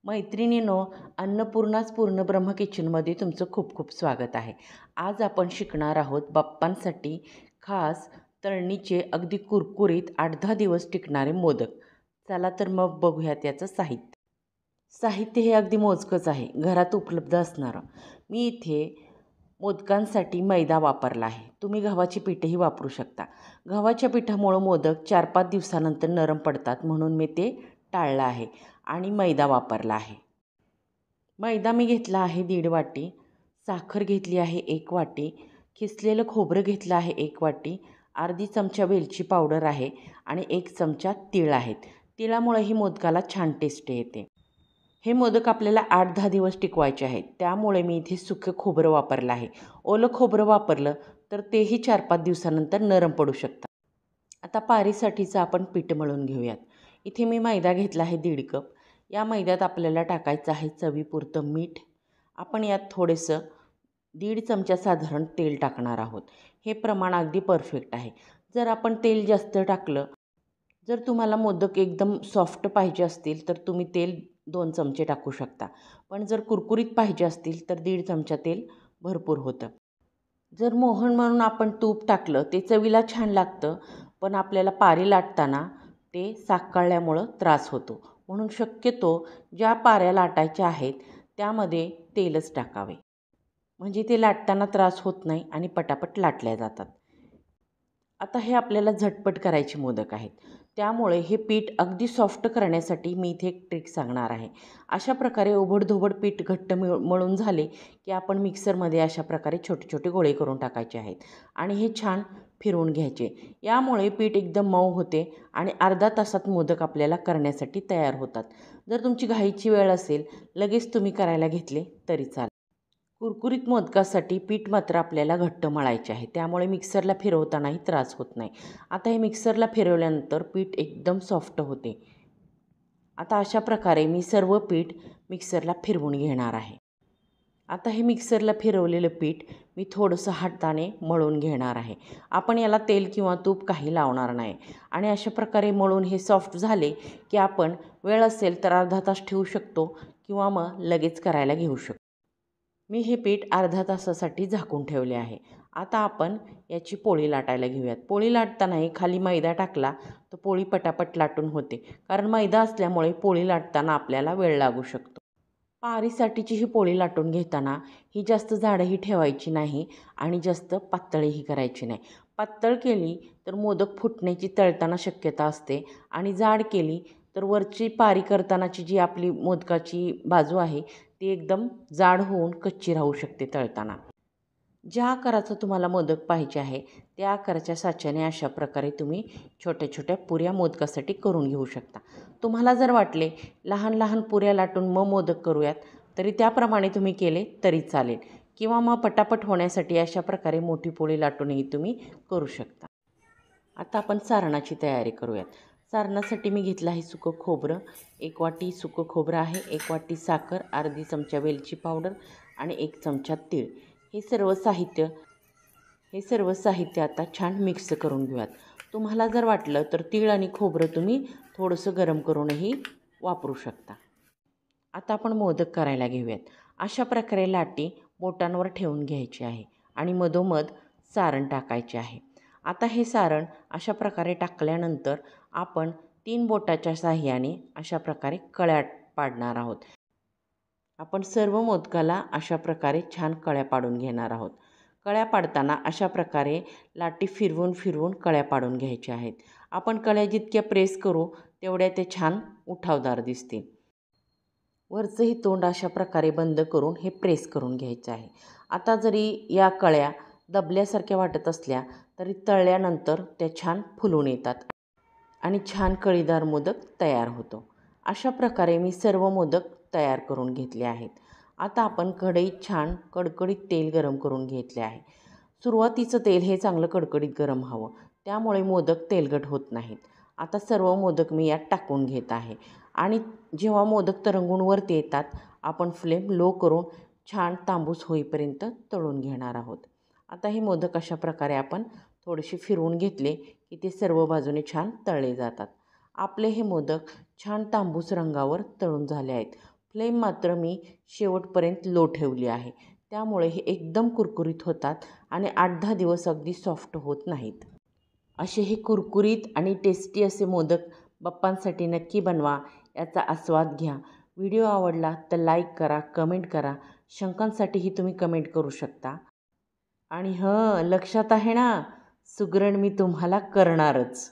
मैत्रिणींनो, अन्नपूर्णाच पूर्ण ब्रह्म किचनमध्ये तुमचं खूप खूप स्वागत आहे. आज आपण शिकणार आहोत बाप्पांसाठी खास तळणीचे अगदी कुरकुरीत 8-10 दिवस टिकणारे मोदक. चला तर मग बघूयात याचं साहित्य. साहित्य हे अगदी मोजकंच आहे, घरात उपलब्ध असणारं. मी इथे मोदकांसाठी मैदा वापरला आहे. तुम्ही गव्हाची पीठही वापरू शकता. गव्हाच्या पिठामुळं मोदक 4-5 दिवसानंतर नरम पडतात, म्हणून मी ते टाळलं आहे आणि मैदा वापरला आहे. मैदा मी घेतला आहे 1.5 वाटी, साखर घेतली आहे 1 वाटी, खिसलेलं खोबरं घेतलं आहे 1 वाटी, अर्धी चमचा वेलची पावडर आहे आणि 1 चमचा तीळ आहेत. तिळामुळे ही मोदकाला छान टेस्ट येते. हे मोदक आपल्याला 8-10 दिवस टिकवायचे आहेत, त्यामुळे मी इथे सुकं खोबरं वापरलं आहे. ओलं खोबरं वापरलं तर तेही 4-5 दिवसानंतर नरम पडू शकतात. आता पारीसाठीचं आपण पीठ मळून घेऊयात. इथे मी मैदा घेतला आहे 1.5 कप. या मैद्यात आपल्याला टाकायचं आहे चवीपुरतं मीठ. आपण यात थोडंसं 1.5 चमचा साधारण तेल टाकणार आहोत. हे प्रमाण अगदी परफेक्ट आहे. जर आपण तेल जास्त टाकलं, जर तुम्हाला मोदक एकदम सॉफ्ट पाहिजे असतील तर तुम्ही तेल 2 चमचे टाकू शकता. पण जर कुरकुरीत पाहिजे असतील तर 1.5 चमचा तेल भरपूर होतं. जर मोहन म्हणून आपण तूप टाकलं ते चवीला छान लागतं, पण आपल्याला पारी लाटताना ते साकळल्यामुळं त्रास होतो. म्हणून शक्यतो ज्या पाऱ्या लाटायच्या आहेत त्यामध्ये तेलच टाकावे. म्हणजे ते लाटताना त्रास होत नाही आणि पटापट लाटल्या जातात. आता हे आपल्याला झटपट करायचे मोदक आहेत. त्यामुळे हे पीठ अगदी सॉफ्ट करण्यासाठी मी इथे एक ट्रिक सांगणार आहे. अशा प्रकारे ओबडधोबड पीठ घट्ट मळून झाले की आपण मिक्सरमध्ये अशा प्रकारे छोटे छोटे गोळे करून टाकायचे आहेत आणि हे छान फिरवून घ्यायचे. यामुळे पीठ एकदम मऊ होते आणि अर्धा तासात मोदक आपल्याला करण्यासाठी तयार होतात. जर तुमची घाईची वेळ असेल, लगेच तुम्ही करायला घेतले तरी चालेल. कुरकुरीत मोदकासाठी पीठ मात्र आपल्याला घट्ट मळायचे आहे, त्यामुळे मिक्सरला फिरवतानाही त्रास होत नाही. आता हे मिक्सरला फिरवल्यानंतर पीठ एकदम सॉफ्ट होते. आता अशा प्रकारे मी सर्व पीठ मिक्सरला फिरवून घेणार आहे. आता हे मिक्सरला फिरवलेलं पीठ मी थोडंसं हाताने मळून घेणार आहे. आपण याला तेल किंवा तूप काही लावणार नाही आणि अशा प्रकारे मळून हे सॉफ्ट झाले की आपण वेळ असेल तर अर्धा तास ठेवू शकतो किंवा मग लगेच करायला घेऊ शकतो. मी हे पीठ अर्धा तासासाठी झाकून ठेवले आहे. आता आपण याची पोळी लाटायला घेऊयात. पोळी लाटतानाही खाली मैदा टाकला तर पोळी पटापट लाटून होते, कारण मैदा असल्यामुळे पोळी लाटताना आपल्याला वेळ लागू शकतो. पारीसाठीची ही पोळी लाटून घेताना ही जास्त जाडही ठेवायची नाही आणि जास्त पातळही करायची नाही. पातळ केली तर मोदक फुटण्याची तळताना शक्यता असते आणि जाड केली तर वरची पारी करतानाची जी आपली मोदकाची बाजू आहे ती एकदम जाड होऊन कच्ची राहू शकते तळताना. ज्या आकाराचा तुम्हाला मोदक पाहिजे आहे त्या आकाराच्या साच्याने अशा प्रकारे तुम्ही छोट्या छोट्या पुऱ्या मोदकासाठी करून घेऊ शकता. तुम्हाला जर वाटले लहान लहान पुऱ्या लाटून मग मोदक करूयात, तरी त्याप्रमाणे तुम्ही केले तरी चालेल किंवा मग पटापट होण्यासाठी अशा प्रकारे मोठी पोळी लाटूनही तुम्ही करू शकता. आता आपण सारणाची तयारी करूयात. सारणासाठी मी घेतलं आहे सुकं खोबरं. 1 वाटी सुकं खोबरं आहे, 1 वाटी साखर, अर्धी चमचा वेलची पावडर आणि 1 चमचा तीळ. हे सर्व साहित्य आता छान मिक्स करून घेऊयात. तुम्हाला जर वाटलं तर तीळ आणि खोबरं तुम्ही थोडंसं गरम करूनही वापरू शकता. आता आपण मोदक करायला घेऊयात. अशा प्रकारे लाटी बोटांवर ठेवून घ्यायची आहे आणि मधोमध सारण टाकायचे आहे. आता हे सारण अशा प्रकारे टाकल्यानंतर आपण 3 बोटाच्या साहाय्याने अशा प्रकारे कळ्या पाडणार आहोत. आपण सर्व मोदकाला अशा प्रकारे छान कळ्या पाडून घेणार आहोत. कळ्या पाडताना अशा प्रकारे लाटी फिरवून फिरवून कळ्या पाडून घ्यायच्या आहेत. आपण कळ्या जितक्या प्रेस करू तेवढ्या ते छान उठावदार दिसतील. वरचंही तोंड अशा प्रकारे बंद करून हे प्रेस करून घ्यायचं आहे. आता जरी या कळ्या दबल्यासारख्या वाटत असल्या तरी तळल्यानंतर त्या छान फुलून येतात आणि छान कळीदार मोदक तयार होतो. अशा प्रकारे मी सर्व मोदक तयार करून घेतले आहेत. आता आपण कढईत छान कडकडीत तेल गरम करून घेतले आहे. सुरुवातीचं तेल हे चांगलं कडकडीत गरम हवं, त्यामुळे मोदक तेलकट होत नाहीत. आता सर्व मोदक मी यात टाकून घेत आहे आणि जेव्हा मोदक तरंगून वरती येतात आपण फ्लेम लो करून छान तांबूस होईपर्यंत तळून घेणार आहोत. आता हे मोदक अशा प्रकारे आपण थोडेसे फिरवून घेतले की ते सर्व बाजूने छान तळले जातात. आपले हे मोदक छान तांबूस रंगावर तळून झाले आहेत. फ्लेम मात्र मी शेवटपर्यंत लो ठेवली आहे. त्यामुळे हे एकदम कुरकुरीत होतात आणि 8-10 दिवस अगदी सॉफ्ट होत नाहीत. असे हे कुरकुरीत आणि टेस्टी असे मोदक बाप्पांसाठी नक्की बनवा. याचा आस्वाद घ्या. व्हिडिओ आवडला तर लाईक करा, कमेंट करा. शंकांसाठीही तुम्ही कमेंट करू शकता. आणि लक्षात आहे ना, सुगरण मी तुम्हाला करणारच.